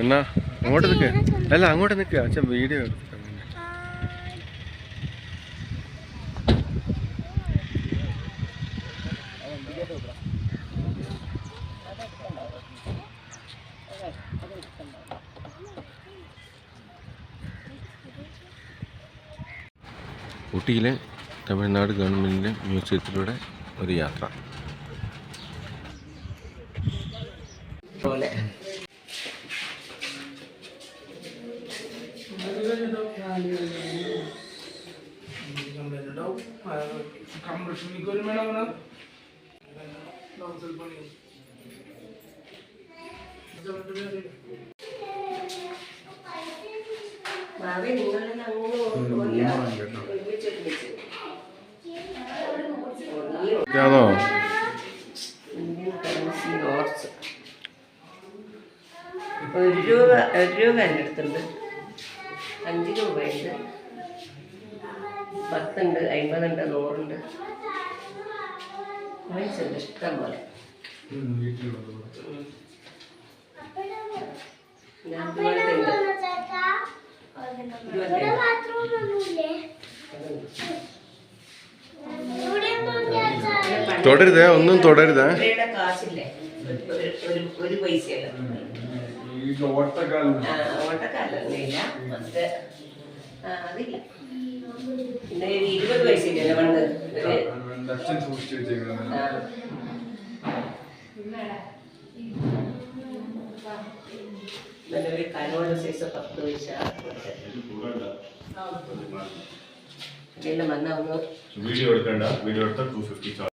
എന്നാ അങ്ങോട്ട് നിൽക്കുക, അല്ല അങ്ങോട്ട് നിൽക്കുക, അച്ഛൻ വീഡിയോ എടുത്തിട്ട്. ഊട്ടിയിലെ തമിഴ്നാട് ഗവൺമെൻറ്റിൻ്റെ മ്യൂസിയത്തിലൂടെ ഒരു യാത്ര. ാണോ? ഒരു രൂപ എൻ്റെ അടുത്തുണ്ട്, 5 രൂപയുണ്ട്, 10 ഉണ്ട്, 50 ഉണ്ട്, 100 ഉണ്ട്. മനസ്സിലുണ്ട് ഇഷ്ടം പോലെ. തുടരുതേ, ഒന്നും തുടരുതേ. കാശില്ലേ, ഒരു പൈസയല്ല. ഓട്ടക്കാലില്ല, മറ്റേ അതില്ല. പിന്നെ 20 പൈസയില്ല പണ്ട്. ഒരു കനോട് സൈസ് 10 പൈസ എല്ലാം വന്ന ഒന്ന് വീഡിയോ എടുക്കണ്ട, വീഡിയോ എടുത്താൽ 250.